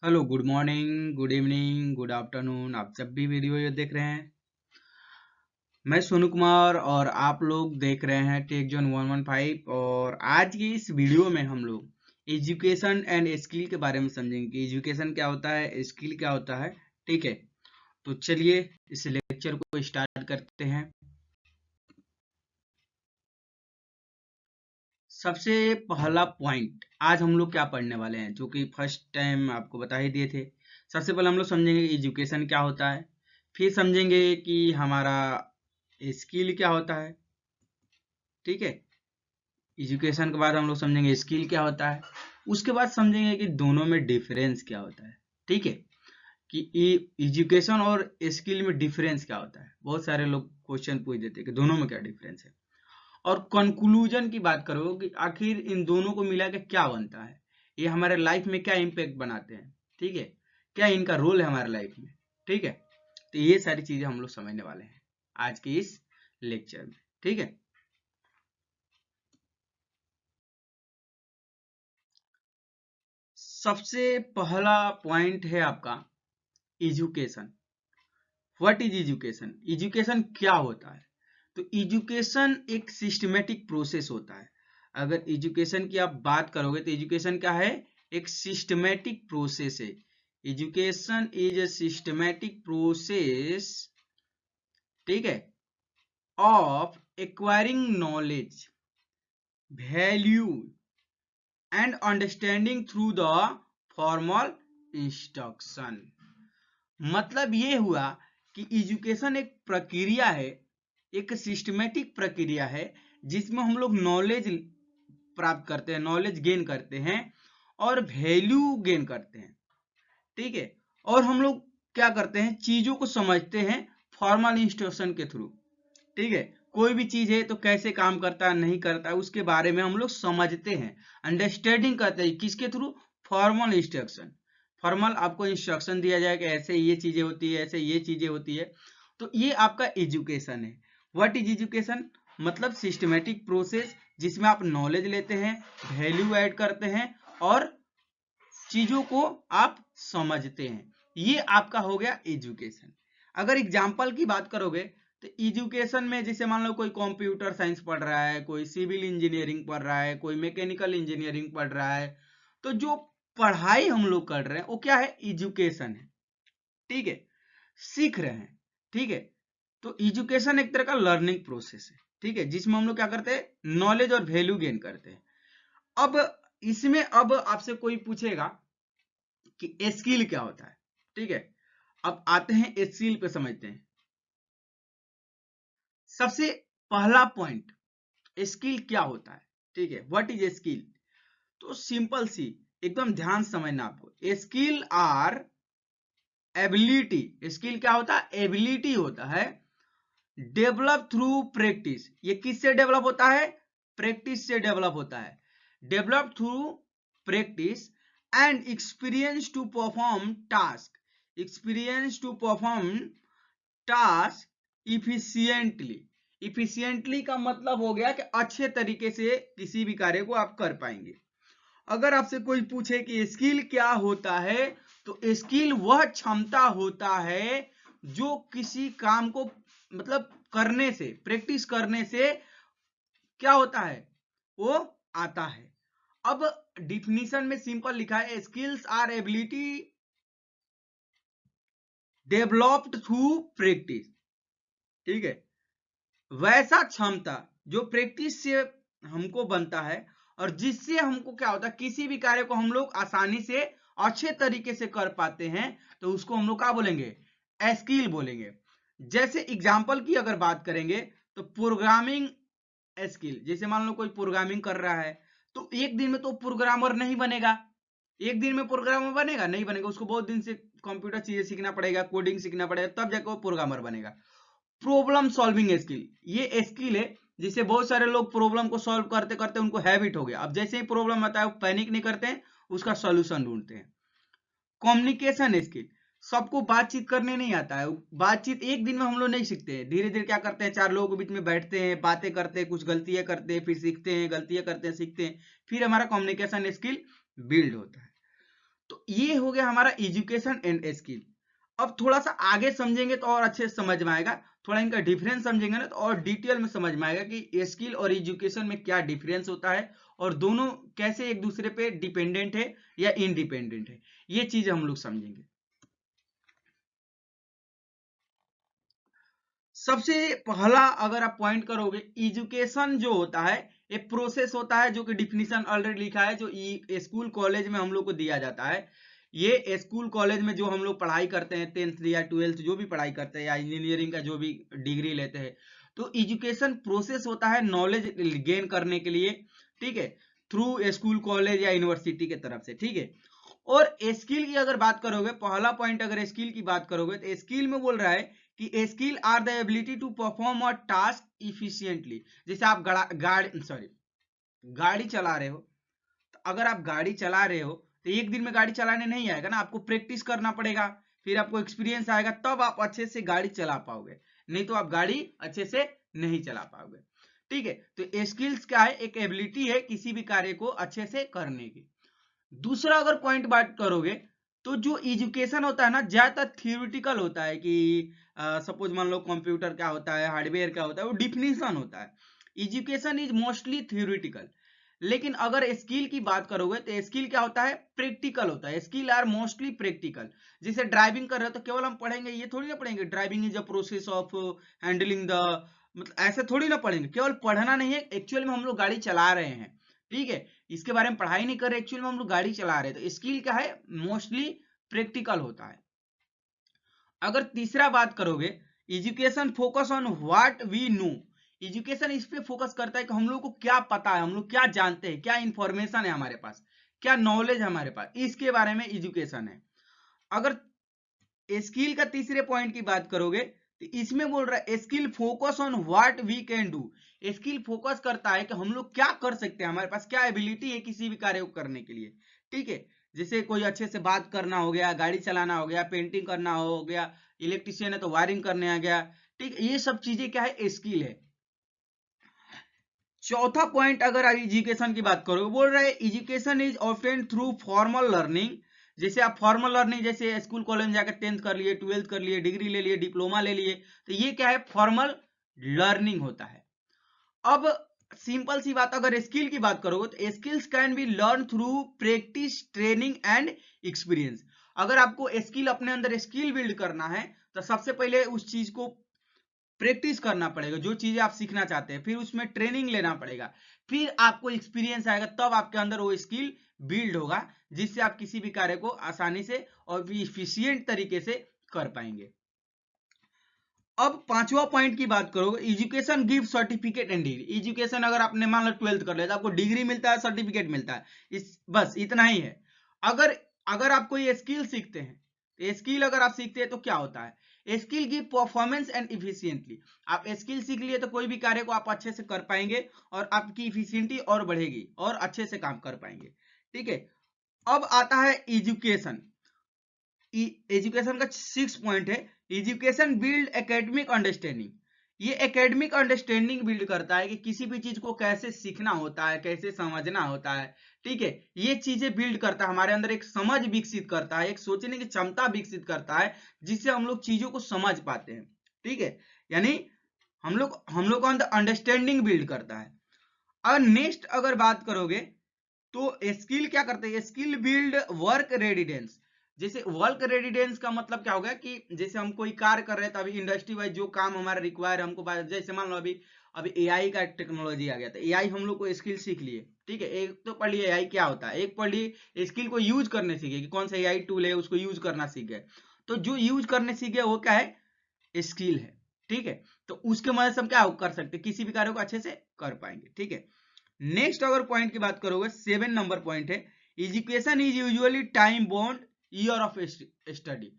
Hello, good morning, good evening, good afternoon. आप जब भी वीडियो ये देख रहे हैं, मैं सोनू कुमार और आप लोग देख रहे हैं टेक जोन 115। और आज की इस वीडियो में हम लोग एजुकेशन एंड स्किल के बारे में समझेंगे कि एजुकेशन क्या होता है, स्किल क्या होता है। ठीक है, तो चलिए इस लेक्चर को स्टार्ट करते हैं। सबसे पहला पॉइंट आज हम लोग क्या पढ़ने वाले हैं, जो कि फर्स्ट टाइम आपको बता ही दिए थे। सबसे पहले हम लोग समझेंगे एजुकेशन क्या होता है, फिर समझेंगे कि हमारा स्किल क्या होता है। ठीक है, एजुकेशन के बाद हम लोग समझेंगे स्किल क्या होता है, उसके बाद समझेंगे कि दोनों में डिफरेंस क्या होता है। ठीक है, कि एजुकेशन और स्किल में डिफरेंस क्या होता है। बहुत सारे लोग क्वेश्चन पूछ देते हैं कि दोनों में क्या डिफरेंस है। और कंक्लूजन की बात करो कि आखिर इन दोनों को मिला के क्या बनता है, ये हमारे लाइफ में क्या इम्पैक्ट बनाते हैं। ठीक है, क्या इनका रोल है हमारे लाइफ में। ठीक है, तो ये सारी चीजें हम लोग समझने वाले हैं आज के इस लेक्चर में। ठीक है, सबसे पहला पॉइंट है आपका education. What is education? Education क्या होता है? तो एजुकेशन एक सिस्टमेटिक प्रोसेस होता है। अगर एजुकेशन की आप बात करोगे तो एजुकेशन क्या है? एक सिस्टमेटिक प्रोसेस है। Education is a systematic process, ठीक है, of acquiring knowledge, value and understanding through the formal instruction. मतलब ये हुआ कि एजुकेशन एक प्रक्रिया है, एक सिस्टमेटिक प्रक्रिया है, जिसमें हम लोग नॉलेज प्राप्त करते हैं, नॉलेज गेन करते हैं और वैल्यू गेन करते हैं। ठीक है, और हम लोग क्या करते हैं, चीजों को समझते हैं फॉर्मल इंस्ट्रक्शन के थ्रू। ठीक है, कोई भी चीज है तो कैसे काम करता है, नहीं करता है, उसके बारे में हम लोग समझते हैं, अंडरस्टैंडिंग करते हैं। किसके थ्रू? Formal instruction. फॉर्मल आपको इंस्ट्रक्शन दिया जाए कि ऐसे ये चीजें होती है, ऐसे ये चीजें होती है। तो ये आपका एजुकेशन है। What is education? मतलब सिस्टमेटिक प्रोसेस जिसमें आप नॉलेज लेते हैं, वैल्यू ऐड करते हैं और चीजों को आप समझते हैं। ये आपका हो गया एजुकेशन। अगर एग्जाम्पल की बात करोगे तो एजुकेशन में जैसे मान लो कोई कंप्यूटर साइंस पढ़ रहा है, कोई सिविल इंजीनियरिंग पढ़ रहा है, कोई मैकेनिकल इंजीनियरिंग पढ़ रहा है, तो जो पढ़ाई हम लोग कर रहे हैं वो क्या है? एजुकेशन है। ठीक है, सीख रहे हैं। ठीक है, तो एजुकेशन एक तरह का लर्निंग प्रोसेस है। ठीक है, जिसमें हम लोग क्या करते हैं? नॉलेज और वैल्यू गेन करते हैं। अब इसमें अब आपसे कोई पूछेगा कि स्किल क्या होता है। ठीक है, अब आते हैं स्किल पे, समझते हैं। सबसे पहला पॉइंट, स्किल क्या होता है। ठीक है, व्हाट इज स्किल? तो सिंपल सी, एकदम ध्यान से समझना आपको। Skill are ability. स्किल क्या होता है? एबिलिटी होता है, डेवलप थ्रू प्रैक्टिस। ये किससे डेवलप होता है? प्रैक्टिस से डेवलप होता है। Develop through practice and experience to perform task. Experience to perform task efficiently. Efficiently का मतलब हो गया कि अच्छे तरीके से किसी भी कार्य को आप कर पाएंगे। अगर आपसे कोई पूछे कि स्किल क्या होता है, तो स्किल वह क्षमता होता है जो किसी काम को मतलब करने से, प्रैक्टिस करने से क्या होता है? वो आता है। अब डिफिनीशन में सिंपल लिखा है, skills are ability developed through practice. ठीक है, वैसा क्षमता जो प्रैक्टिस से हमको बनता है और जिससे हमको क्या होता है, किसी भी कार्य को हम लोग आसानी से अच्छे तरीके से कर पाते हैं, तो उसको हम लोग क्या बोलेंगे? स्किल बोलेंगे। जैसे एग्जांपल की अगर बात करेंगे तो प्रोग्रामिंग स्किल, जैसे मान लो कोई प्रोग्रामिंग कर रहा है, तो एक दिन में तो प्रोग्रामर नहीं बनेगा। एक दिन में प्रोग्रामर बनेगा? नहीं बनेगा, उसको बहुत दिन से कंप्यूटर चीजें सीखना पड़ेगा, कोडिंग सीखना पड़ेगा, तब जाकर वो प्रोग्रामर बनेगा। प्रॉब्लम सॉल्विंग स्किल, ये स्किल है जिसे बहुत सारे लोग प्रॉब्लम को सॉल्व करते करते उनको हैबिट हो गया, अब जैसे ही प्रॉब्लम आता है वो पैनिक नहीं करते हैं, उसका सॉल्यूशन ढूंढते हैं। कम्युनिकेशन स्किल, सबको बातचीत करने नहीं आता है। बातचीत एक दिन में हम लोग नहीं सीखते हैं, धीरे धीरे क्या करते हैं, चार लोगों के बीच में बैठते हैं, बातें करते हैं, कुछ गलतियां करते हैं, फिर सीखते हैं, गलतियां करते हैं, सीखते हैं, फिर हमारा कम्युनिकेशन स्किल बिल्ड होता है। तो ये हो गया हमारा एजुकेशन एंड स्किल। अब थोड़ा सा आगे समझेंगे तो और अच्छे से समझ में आएगा, थोड़ा इनका डिफरेंस समझेंगे ना तो और डिटेल में समझ में आएगा कि स्किल और एजुकेशन में क्या डिफरेंस होता है और दोनों कैसे एक दूसरे पे डिपेंडेंट है या इंडिपेंडेंट है, ये चीज हम लोग समझेंगे। सबसे पहला अगर आप पॉइंट करोगे, एजुकेशन जो होता है एक प्रोसेस होता है जो कि डिफिनीशन ऑलरेडी लिखा है, जो स्कूल कॉलेज में हम लोग को दिया जाता है। ये स्कूल कॉलेज में जो हम लोग पढ़ाई करते हैं 10th या 12th जो भी पढ़ाई करते हैं या इंजीनियरिंग का जो भी डिग्री लेते हैं, तो एजुकेशन प्रोसेस होता है नॉलेज गेन करने के लिए, ठीक है, थ्रू स्कूल कॉलेज या यूनिवर्सिटी के तरफ से, ठीक है। और स्किल की अगर बात करोगे, पहला पॉइंट अगर स्किल की बात करोगे तो स्किल में बोल रहा है कि skill are the ability to perform a task efficiently. जैसे आप गाड़ी चला रहे हो, तो अगर आप गाड़ी चला रहे हो तो एक दिन में गाड़ी चलाने नहीं आएगा ना, आपको प्रैक्टिस करना पड़ेगा, फिर आपको एक्सपीरियंस आएगा, तब आप अच्छे से गाड़ी चला पाओगे, नहीं तो आप गाड़ी अच्छे से नहीं चला पाओगे, ठीक है। तो स्किल्स क्या है, एक एबिलिटी है किसी भी कार्य को अच्छे से करने की। दूसरा अगर पॉइंट बात करोगे, तो जो एजुकेशन होता है ना ज्यादातर थियोरिटिकल होता है कि सपोज मान लो कंप्यूटर क्या होता है, हार्डवेयर क्या होता है, वो डिफिनीशन होता है। Education is mostly theoretical. लेकिन अगर स्किल की बात करोगे तो स्किल क्या होता है, प्रैक्टिकल होता है। Skill are mostly practical. जैसे ड्राइविंग कर रहे हो तो केवल हम पढ़ेंगे, ये थोड़ी ना पढ़ेंगे driving is a process of handling the, मतलब ऐसे थोड़ी ना पढ़ेंगे, केवल पढ़ना नहीं है, एक्चुअल में हम लोग गाड़ी चला रहे हैं, ठीक है, इसके बारे में पढ़ाई नहीं कर रहे, एक्चुअल में हम लोग गाड़ी चला रहे हैं। तो स्किल क्या है, मोस्टली प्रैक्टिकल होता है। अगर तीसरा बात करोगे, education focus on what we know. Education इस पे फोकस करता है कि हम लोग को क्या पता है, हम लोग क्या जानते हैं, क्या इंफॉर्मेशन है हमारे पास, क्या नॉलेज है हमारे पास, इसके बारे में एजुकेशन है। अगर स्किल का तीसरे पॉइंट की बात करोगे तो इसमें बोल रहा है skill focus on what we can do. Skill focus करता है कि हम लोग क्या कर सकते हैं, हमारे पास क्या एबिलिटी है किसी भी कार्य को करने के लिए, ठीक है। जैसे कोई अच्छे से बात करना हो गया, गाड़ी चलाना हो गया, पेंटिंग करना हो गया, इलेक्ट्रिशियन है तो वायरिंग करने आ गया, ठीक है, ये सब चीजें क्या है, स्किल है। चौथा पॉइंट अगर एजुकेशन की बात करोगे, बोल रहे हैं education is obtained through formal learning. जैसे आप फॉर्मल लर्निंग, जैसे स्कूल कॉलेज में जाकर 10th कर लिए, 12th कर लिए, डिग्री ले लिए, डिप्लोमा ले लिए, तो ये क्या है, फॉर्मल लर्निंग होता है। अब सिंपल सी बात, अगर स्किल की बात करोगे तो skills can be learn through practice, training and experience. अगर आपको स्किल, अपने अंदर स्किल बिल्ड करना है तो सबसे पहले उस चीज को प्रैक्टिस करना पड़ेगा, जो चीजें आप सीखना चाहते हैं, फिर उसमें ट्रेनिंग लेना पड़ेगा, फिर आपको एक्सपीरियंस आएगा, तब आपके अंदर वो स्किल बिल्ड होगा, जिससे आप किसी भी कार्य को आसानी से और इफिशिएंट तरीके से कर पाएंगे। अब पांचवा पॉइंट की बात करोगे, education give certificate and degree. Education अगर आपने मान लो 12th कर लिया तो आपको डिग्री मिलता है, सर्टिफिकेट मिलता है, इस बस इतना ही है। अगर अगर आप कोई स्किल सीखते हैं, स्किल अगर आप सीखते हैं तो क्या होता है, skill give performance and efficiently. आप स्किल सीख लिए तो कोई भी कार्य को आप अच्छे से कर पाएंगे और आपकी इफिशिएंटी और बढ़ेगी और अच्छे से काम कर पाएंगे, ठीक है। अब आता है एजुकेशन। एजुकेशन का 6 पॉइंट है, एजुकेशन बिल्ड एकेडमिक अंडरस्टैंडिंग। ये एकेडमिक अंडरस्टैंडिंग बिल्ड करता है कि किसी भी चीज को कैसे सीखना होता है, कैसे समझना होता है, ठीक है, ये चीजें बिल्ड करता है, हमारे अंदर एक समझ विकसित करता है, एक सोचने की क्षमता विकसित करता है, जिससे हम लोग चीजों को समझ पाते हैं, ठीक है। यानी हम लोग का अंदर अंडरस्टैंडिंग बिल्ड करता है। और नेक्स्ट अगर बात करोगे तो स्किल क्या करते हैं, स्किल बिल्ड वर्क रेडिडेंस। जैसे वर्क रेडिडेंस का मतलब क्या हो गया कि जैसे हम कोई कार्य कर रहे हैं तो अभी इंडस्ट्री वाइज जो काम हमारा रिक्वायर है हमको, जैसे मान लो अभी अभी एआई का टेक्नोलॉजी आ गया, तो एआई हम लोग को स्किल सीख लिए, ठीक है, एक तो पढ़ लिए एआई क्या होता है, एक पढ़ लिए स्किल को यूज करने सीखे कि कौन सा एआई टूल है उसको यूज करना सीख गए। तो जो यूज करने सीख गए वो क्या है, स्किल है, ठीक है। तो उसके मदद से हम क्या कर सकते हैं, किसी भी कार्य को अच्छे से कर पाएंगे, ठीक है। नेक्स्ट अगर पॉइंट की बात करोगे, 7 नंबर पॉइंट है, education is usually time bound year of study.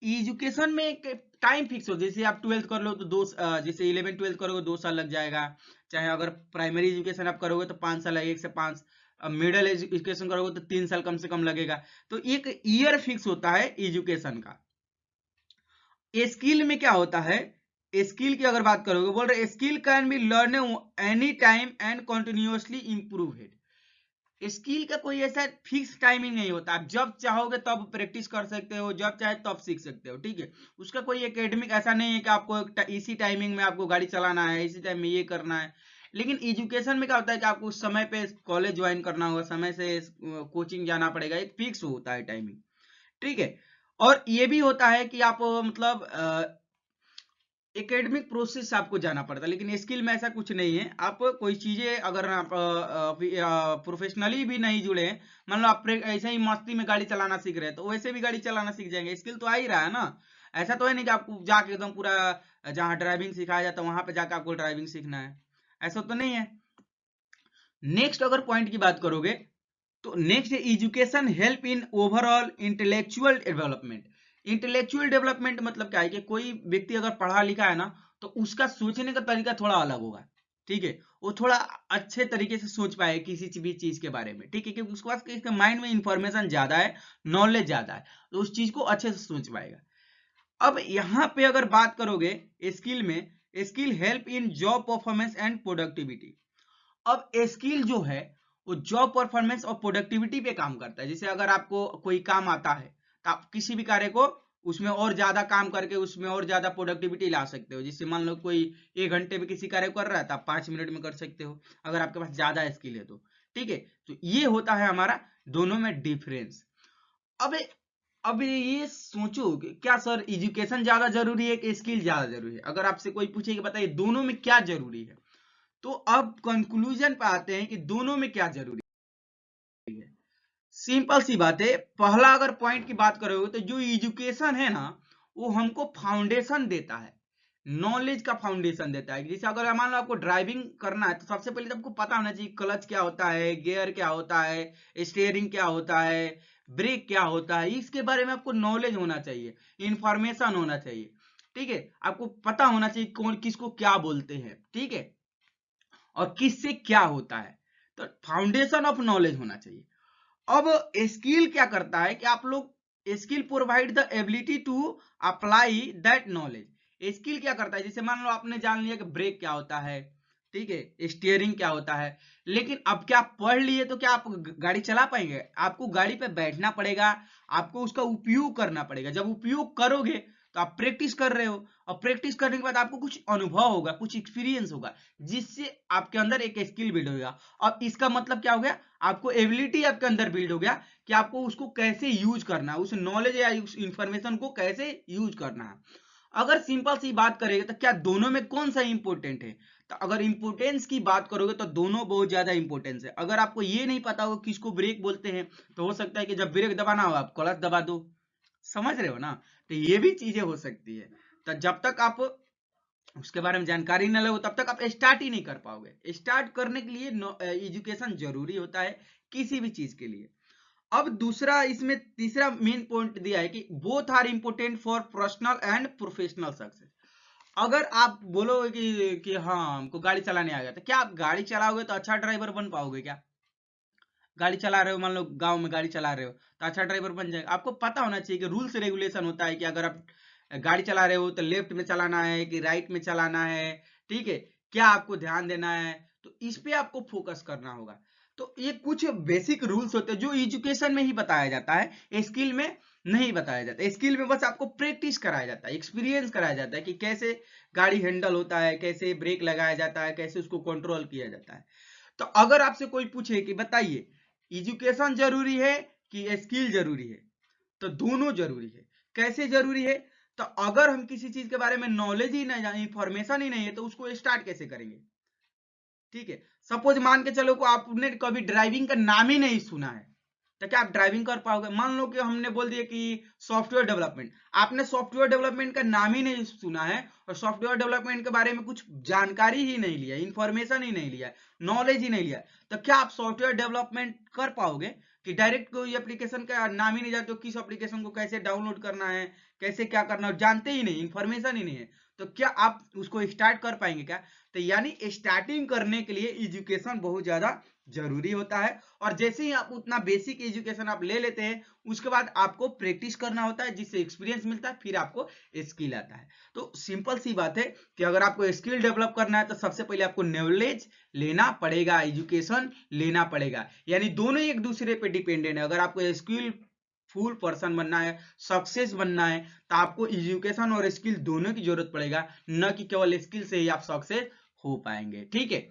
Education में एक टाइम फिक्स हो, जैसे आप 12th कर लो तो जैसे 11 12th करोगे 2 साल लग जाएगा, चाहे अगर प्राइमरी एजुकेशन आप करोगे तो 5 साल, 1 से 5, मिडिल एजुकेशन करोगे तो 3 साल कम से कम लगेगा। तो एक ईयर फिक्स होता है एजुकेशन का। स्किल में क्या होता है, स्किल की अगर बात करोगे, बोल रहे skill can be learn any time and continuously improve it. Skill का कोई ऐसा फिक्स टाइमिंग नहीं होता, आप जब चाहोगे तब प्रैक्टिस कर सकते हो, जब चाहे तब सीख सकते हो, ठीक है। उसका कोई एकेडमिक ऐसा नहीं है कि आपको इसी टाइमिंग में आपको गाड़ी चलाना है, इसी टाइम में ये करना है। लेकिन एजुकेशन में क्या होता है कि आपको उस समय पे कॉलेज ज्वाइन करना होगा, समय से कोचिंग जाना पड़ेगा, एक फिक्स होता है टाइमिंग, ठीक है। और ये भी होता है कि आप मतलब एकेडमिक प्रोसेस आपको जाना पड़ता है, लेकिन स्किल में ऐसा कुछ नहीं है। आप कोई चीजें अगर आप प्रोफेशनली भी नहीं जुड़े हैं, मान लो आप ऐसे ही मस्ती में गाड़ी चलाना सीख रहे हैं, तो वैसे भी गाड़ी चलाना सीख जाएंगे, स्किल तो आ ही रहा है ना। ऐसा तो है नहीं कि आपको जाके एकदम पूरा जहाँ ड्राइविंग सिखाया जाता है वहां पे जाकर आपको ड्राइविंग सीखना है, ऐसा तो नहीं है। नेक्स्ट अगर पॉइंट की बात करोगे तो नेक्स्ट है education help in overall intellectual development. Intellectual development मतलब क्या है कि कोई व्यक्ति अगर पढ़ा लिखा है ना, तो उसका सोचने का तरीका थोड़ा अलग होगा, ठीक है। वो थोड़ा अच्छे तरीके से सोच पाए किसी भी चीज के बारे में, ठीक है, क्योंकि उसके पास इसके माइंड में इंफॉर्मेशन ज्यादा है, नॉलेज ज्यादा है, तो उस चीज को अच्छे से सोच पाएगा। अब यहाँ पे अगर बात करोगे स्किल में, skill help in job performance and productivity. अब स्किल जो है वो जॉब परफॉर्मेंस और प्रोडक्टिविटी पे काम करता है। जैसे अगर आपको कोई काम आता है तो आप किसी भी कार्य को उसमें और ज्यादा काम करके उसमें और ज्यादा प्रोडक्टिविटी ला सकते हो। जैसे मान लो कोई 1 घंटे में किसी कार्य को कर रहा है तो आप 5 मिनट में कर सकते हो, अगर आपके पास ज्यादा स्किल है तो, ठीक है। तो ये होता है हमारा दोनों में डिफरेंस। अब अब ये सोचो कि क्या सर एजुकेशन ज्यादा जरूरी है कि स्किल ज्यादा जरूरी है? अगर आपसे कोई पूछे कि बताइए दोनों में क्या जरूरी है, तो अब कंक्लूजन पे आते हैं कि दोनों में क्या जरूरी है। सिंपल सी बात है, पहला अगर पॉइंट की बात करोगे तो जो एजुकेशन है ना, वो हमको फाउंडेशन देता है, नॉलेज का फाउंडेशन देता है। जैसे अगर मान लो आपको ड्राइविंग करना है तो सबसे पहले तो आपको पता होना चाहिए क्लच क्या होता है, गियर क्या होता है, स्टीयरिंग क्या होता है, ब्रेक क्या होता है, इसके बारे में आपको नॉलेज होना चाहिए, इंफॉर्मेशन होना चाहिए, ठीक है। आपको पता होना चाहिए कौन किसको क्या बोलते हैं, ठीक है, और किससे क्या होता है। तो फाउंडेशन ऑफ नॉलेज होना चाहिए। अब स्किल क्या करता है कि आप लोग skill provide the ability to apply that knowledge. Skill क्या करता है, जैसे मान लो आपने जान लिया कि ब्रेक क्या होता है, ठीक है, स्टीयरिंग क्या होता है, लेकिन अब क्या आप पढ़ लिए तो क्या आप गाड़ी चला पाएंगे? आपको गाड़ी पे बैठना पड़ेगा, आपको उसका उपयोग करना पड़ेगा। जब उपयोग करोगे तो आप प्रैक्टिस कर रहे हो, और प्रैक्टिस करने के बाद आपको कुछ अनुभव होगा, कुछ एक्सपीरियंस होगा, जिससे आपके अंदर एक स्किल बिल्ड होगा। अब इसका मतलब क्या हो गया, आपको एबिलिटी आपके अंदर बिल्ड हो गया कि आपको उसको कैसे यूज करना है, उस नॉलेज या उस इंफॉर्मेशन को कैसे यूज करना है। अगर सिंपल सी बात करेंगे तो क्या दोनों में कौन सा इंपॉर्टेंट है, तो अगर इंपोर्टेंस की बात करोगे तो दोनों बहुत ज्यादा इंपॉर्टेंस है। अगर आपको ये नहीं पता हो किसको ब्रेक बोलते हैं, तो हो सकता है कि जब ब्रेक दबाना हो आप क्लच दबा दो, समझ रहे हो ना। तो ये भी चीजें हो सकती है। तो जब तक आप उसके बारे में जानकारी न लो तब तक आप स्टार्ट ही नहीं कर पाओगे। स्टार्ट करने के लिए एजुकेशन जरूरी होता है किसी भी चीज के लिए। अब दूसरा इसमें तीसरा मेन पॉइंट दिया है कि both are important for personal and professional success. अगर आप बोलोगे कि हाँ हमको गाड़ी चलाने आ गया, तो क्या आप गाड़ी चलाओगे तो अच्छा ड्राइवर बन पाओगे क्या? गाड़ी चला रहे हो, मान लो गांव में गाड़ी चला रहे हो तो अच्छा ड्राइवर बन जाएगा? आपको पता होना चाहिए कि रूल्स रेगुलेशन होता है कि अगर आप गाड़ी चला रहे हो तो लेफ्ट में चलाना है कि राइट में चलाना है, ठीक है, क्या आपको ध्यान देना है, तो इस पे आपको फोकस करना होगा। तो ये कुछ बेसिक रूल्स होते हैं जो एजुकेशन में ही बताया जाता है, स्किल में नहीं बताया जाता। स्किल में बस आपको प्रैक्टिस कराया जाता है, एक्सपीरियंस कराया जाता है कि कैसे गाड़ी हैंडल होता है, कैसे ब्रेक लगाया जाता है, कैसे उसको कंट्रोल किया जाता है। तो अगर आपसे कोई पूछे कि बताइए एजुकेशन जरूरी है कि स्किल जरूरी है, तो दोनों जरूरी है। कैसे जरूरी है, तो अगर हम किसी चीज के बारे में नॉलेज ही नहीं, इंफॉर्मेशन ही नहीं है, तो उसको स्टार्ट कैसे करेंगे? ठीक है, सपोज मान के चलो को आपने कभी ड्राइविंग का नाम ही नहीं सुना है, तो क्या आप ड्राइविंग कर पाओगे? मान लो कि हमने बोल दिया कि सॉफ्टवेयर डेवलपमेंट, आपने सॉफ्टवेयर डेवलपमेंट का नाम ही नहीं सुना है और सॉफ्टवेयर डेवलपमेंट के बारे में कुछ जानकारी ही नहीं लिया, इंफॉर्मेशन ही नहीं लिया, नॉलेज ही नहीं लिया, तो क्या आप सॉफ्टवेयर डेवलपमेंट कर पाओगे? कि डायरेक्ट कोई एप्लीकेशन का नाम ही नहीं जानते हो, किस एप्लीकेशन को कैसे डाउनलोड करना है, कैसे क्या करना है, जानते ही नहीं, इंफॉर्मेशन ही नहीं है, तो क्या आप उसको स्टार्ट कर पाएंगे क्या? तो यानी स्टार्टिंग करने के लिए एजुकेशन बहुत ज्यादा जरूरी होता है। और जैसे ही आप उतना बेसिक एजुकेशन आप ले लेते हैं, उसके बाद आपको प्रैक्टिस करना होता है, जिससे एक्सपीरियंस मिलता है, फिर आपको स्किल आता है। तो सिंपल सी बात है कि अगर आपको स्किल डेवलप करना है तो सबसे पहले आपको नॉलेज लेना पड़ेगा, एजुकेशन लेना पड़ेगा, यानी दोनों एक दूसरे पे डिपेंडेंट है। अगर आपको स्किल फुल पर्सन बनना है, सक्सेस बनना है, तो आपको एजुकेशन और स्किल दोनों की जरूरत पड़ेगा, न कि केवल स्किल से ही आप सक्सेस हो पाएंगे। ठीक है,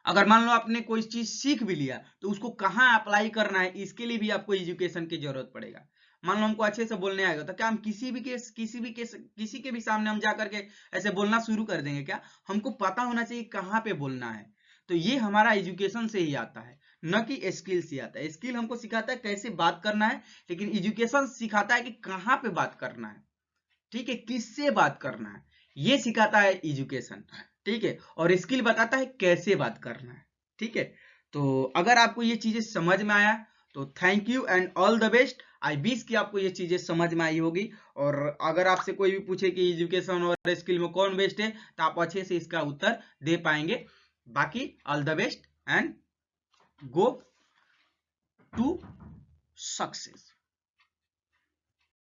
अगर मान लो आपने कोई चीज सीख भी लिया तो उसको कहाँ अप्लाई करना है, इसके लिए भी आपको एजुकेशन की जरूरत पड़ेगा। मान लो हमको अच्छे से बोलने आएगा तो क्या हम किसी के भी सामने हम जा करके ऐसे बोलना शुरू कर देंगे क्या? हमको पता होना चाहिए कहाँ पे बोलना है। तो ये हमारा एजुकेशन से ही आता है, न कि स्किल से आता है। स्किल हमको सिखाता है कैसे बात करना है, लेकिन एजुकेशन सिखाता है कि कहाँ पे बात करना है। ठीक है, किससे बात करना है, ये सिखाता है एजुकेशन। ठीक है, और स्किल बताता है कैसे बात करना है। ठीक है, तो अगर आपको ये चीजें समझ में आया तो thank you and all the best. I wish कि आपको ये चीजें समझ में आई होगी। और अगर आपसे कोई भी पूछे कि एजुकेशन और स्किल में कौन बेस्ट है, तो आप अच्छे से इसका उत्तर दे पाएंगे। बाकी all the best and go to success.